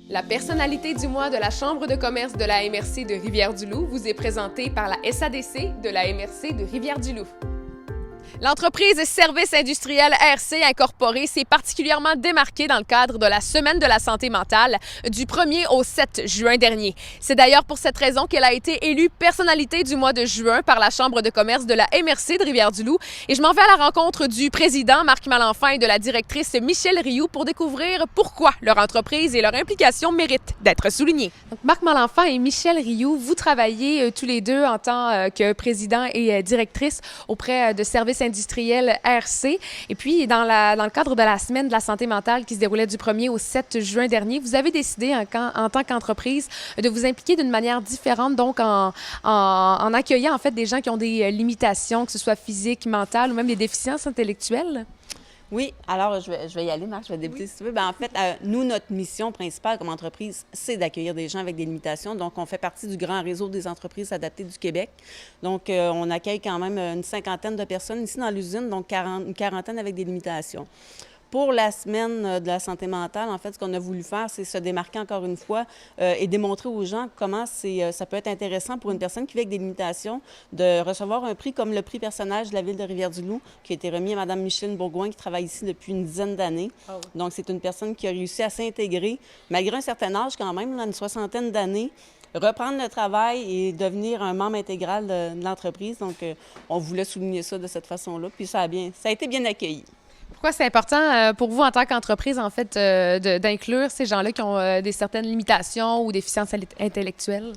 La personnalité du mois de la Chambre de commerce de la MRC de Rivière-du-Loup vous est présentée par la SADC de la MRC de Rivière-du-Loup. L'entreprise Services industriels RC Incorporée s'est particulièrement démarquée dans le cadre de la Semaine de la santé mentale du 1er au 7 juin dernier. C'est d'ailleurs pour cette raison qu'elle a été élue personnalité du mois de juin par la Chambre de commerce de la MRC de Rivière-du-Loup. Et je m'en vais à la rencontre du président Marc Malenfant et de la directrice Michèle Rioux pour découvrir pourquoi leur entreprise et leur implication méritent d'être soulignées. Donc, Marc Malenfant et Michèle Rioux, vous travaillez tous les deux en tant que président et directrice auprès de Services industriel RC. Et puis, dans le cadre de la Semaine de la santé mentale qui se déroulait du 1er au 7 juin dernier, vous avez décidé, en tant qu'entreprise, de vous impliquer d'une manière différente, donc en accueillant, en fait, des gens qui ont des limitations, que ce soit physiques, mentales ou même des déficiences intellectuelles. Oui, alors je vais y aller, Marc, je vais débuter Oui. si tu veux. Bien, en fait, nous, notre mission principale comme entreprise, c'est d'accueillir des gens avec des limitations. Donc, on fait partie du grand réseau des entreprises adaptées du Québec. Donc, on accueille quand même une cinquantaine de personnes ici dans l'usine, donc une quarantaine avec des limitations. Pour la semaine de la santé mentale, en fait, ce qu'on a voulu faire, c'est se démarquer encore une fois et démontrer aux gens comment ça peut être intéressant pour une personne qui vit avec des limitations de recevoir un prix comme le prix personnage de la Ville de Rivière-du-Loup, qui a été remis à Mme Micheline Bourgoin, qui travaille ici depuis une dizaine d'années. Oh. Donc, c'est une personne qui a réussi à s'intégrer, malgré un certain âge quand même, là, une soixantaine d'années, reprendre le travail et devenir un membre intégral de l'entreprise. Donc, on voulait souligner ça de cette façon-là, puis ça a été bien accueilli. Pourquoi c'est important pour vous, en tant qu'entreprise, en fait, d'inclure ces gens-là qui ont des certaines limitations ou déficiences intellectuelles?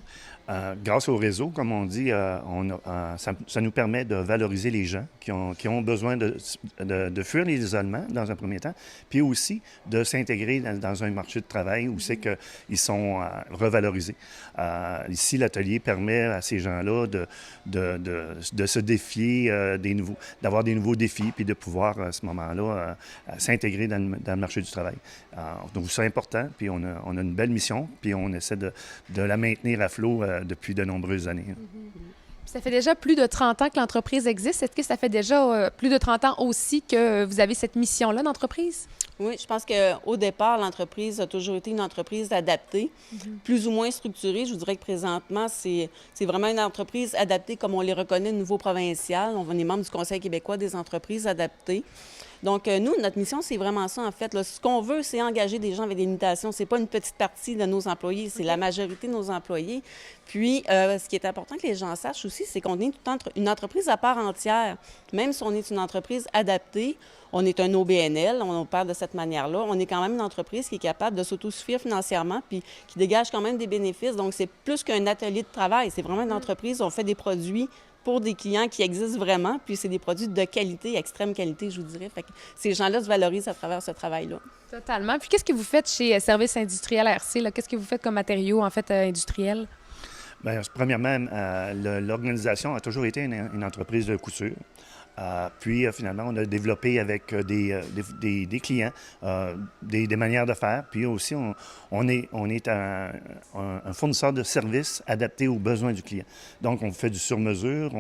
Grâce au réseau, comme on dit, ça nous permet de valoriser les gens qui ont besoin de fuir l'isolement dans un premier temps, puis aussi de s'intégrer dans un marché de travail où c'est qu'ils sont revalorisés. Ici, l'atelier permet à ces gens-là de se défier, d'avoir des nouveaux défis, puis de pouvoir, à ce moment-là, s'intégrer dans le marché du travail. Donc, c'est important, puis on a une belle mission, puis on essaie de la maintenir à flot depuis de nombreuses années. Ça fait déjà plus de 30 ans que l'entreprise existe. Est-ce que ça fait déjà plus de 30 ans aussi que vous avez cette mission-là d'entreprise? Oui, je pense qu'au départ, l'entreprise a toujours été une entreprise adaptée, plus ou moins structurée. Je vous dirais que présentement, c'est vraiment une entreprise adaptée comme on les reconnaît au niveau provincial. On est membre du Conseil québécois des entreprises adaptées. Donc, nous, notre mission, c'est vraiment ça, en fait. Là, ce qu'on veut, c'est engager des gens avec des limitations. C'est pas une petite partie de nos employés, c'est la majorité de nos employés. Puis, ce qui est important que les gens sachent aussi, c'est qu'on est une entreprise à part entière. Même si on est une entreprise adaptée, on est un OBNL, on parle de cette manière-là. On est quand même une entreprise qui est capable de s'autosuffire financièrement puis qui dégage quand même des bénéfices. Donc, c'est plus qu'un atelier de travail. C'est vraiment une entreprise. On fait des produits pour des clients qui existent vraiment, puis c'est des produits de qualité, extrême qualité, je vous dirais. Fait que ces gens-là se valorisent à travers ce travail-là. Totalement. Puis qu'est-ce que vous faites chez Services industriels RC? Qu'est-ce que vous faites comme matériaux, en fait, industriels? Bien, premièrement, l'organisation a toujours été une entreprise de couture. Puis, finalement, on a développé avec des clients des manières de faire. Puis aussi, on est un fournisseur de services adaptés aux besoins du client. Donc, on fait du sur-mesure.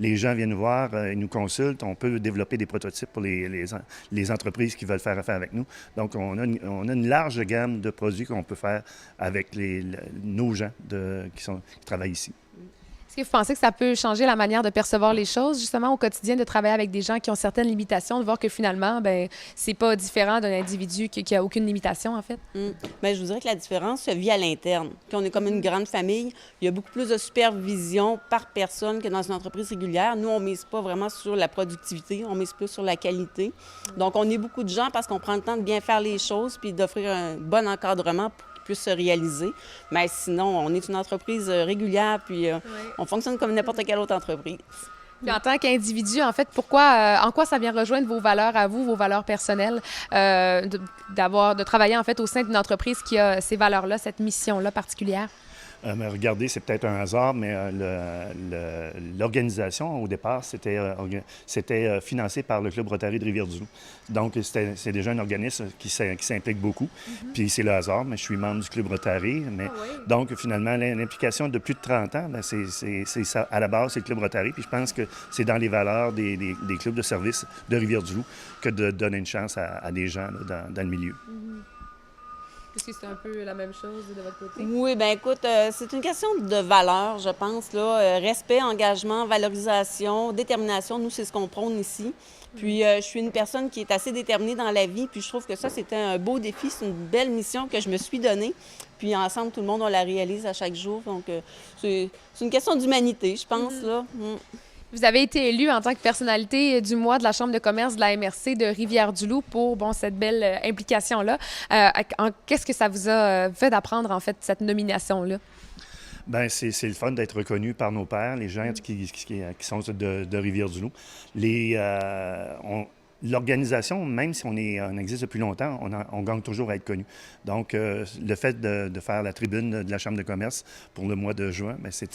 Les gens viennent nous voir, ils nous consultent. On peut développer des prototypes pour les entreprises qui veulent faire affaire avec nous. Donc, on a une large gamme de produits qu'on peut faire avec nos gens qui travaillent ici. Est-ce que vous pensez que ça peut changer la manière de percevoir les choses, justement, au quotidien, de travailler avec des gens qui ont certaines limitations, de voir que finalement, bien, c'est pas différent d'un individu qui a aucune limitation, en fait? Bien, je vous dirais que la différence se vit à l'interne. Puis on est comme une grande famille. Il y a beaucoup plus de supervision par personne que dans une entreprise régulière. Nous, on ne mise pas vraiment sur la productivité, on mise plus sur la qualité. Donc, on est beaucoup de gens parce qu'on prend le temps de bien faire les choses puis d'offrir un bon encadrement pour puisse se réaliser. Mais sinon, on est une entreprise régulière, puis on fonctionne comme n'importe quelle autre entreprise. Puis en tant qu'individu, en fait, en quoi ça vient rejoindre vos valeurs à vous, vos valeurs personnelles, de travailler en fait au sein d'une entreprise qui a ces valeurs-là, cette mission-là particulière? Mais regardez, c'est peut-être un hasard, mais l'organisation, au départ, c'était financé par le Club Rotary de Rivière-du-Loup. Donc, c'est déjà un organisme qui s'implique beaucoup. Puis c'est le hasard, mais je suis membre du Club Rotary. Mais, donc, finalement, l'implication de plus de 30 ans, bien, c'est ça. À la base, c'est le Club Rotary. Puis je pense que c'est dans les valeurs des clubs de service de Rivière-du-Loup que de donner une chance à des gens là, dans le milieu. Est-ce que c'est un peu la même chose de votre côté? Oui, bien écoute, c'est une question de valeur, je pense, là. Respect, engagement, valorisation, détermination, nous, c'est ce qu'on prône ici. Puis, je suis une personne qui est assez déterminée dans la vie, puis je trouve que ça, c'était un beau défi, c'est une belle mission que je me suis donnée. Puis, ensemble, tout le monde, on la réalise à chaque jour. Donc, c'est une question d'humanité, je pense, là. Vous avez été élu en tant que personnalité du mois de la Chambre de commerce de la MRC de Rivière-du-Loup pour cette belle implication-là. Qu'est-ce que ça vous a fait d'apprendre, en fait, cette nomination-là? Bien, c'est le fun d'être reconnu par nos pairs, les gens qui sont de Rivière-du-Loup. L'organisation, même si on existe depuis longtemps, on gagne toujours à être connu. Donc, le fait de faire la tribune de la Chambre de commerce pour le mois de juin, bien, c'est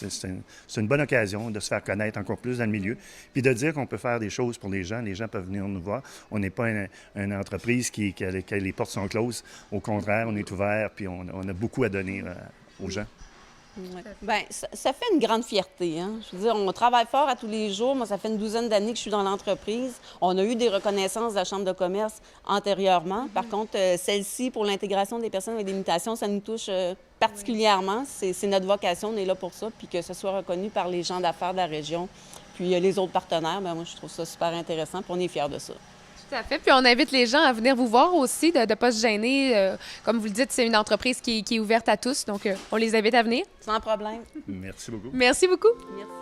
une bonne occasion de se faire connaître encore plus dans le milieu, puis de dire qu'on peut faire des choses pour les gens. Les gens peuvent venir nous voir. On n'est pas une entreprise qui les portes sont closes. Au contraire, on est ouvert, puis on a beaucoup à donner aux gens. Ouais. Bien, ça fait une grande fierté, hein? Je veux dire, on travaille fort à tous les jours. Moi, ça fait une douzaine d'années que je suis dans l'entreprise. On a eu des reconnaissances de la Chambre de commerce antérieurement. Par contre, celle-ci, pour l'intégration des personnes avec des limitations, ça nous touche particulièrement. C'est notre vocation, on est là pour ça. Puis que ce soit reconnu par les gens d'affaires de la région, puis les autres partenaires, bien, moi, je trouve ça super intéressant. Puis on est fiers de ça. Tout à fait. Puis on invite les gens à venir vous voir aussi, de ne pas se gêner. Comme vous le dites, c'est une entreprise qui est ouverte à tous, donc on les invite à venir. Sans problème. Merci beaucoup. Merci beaucoup. Merci.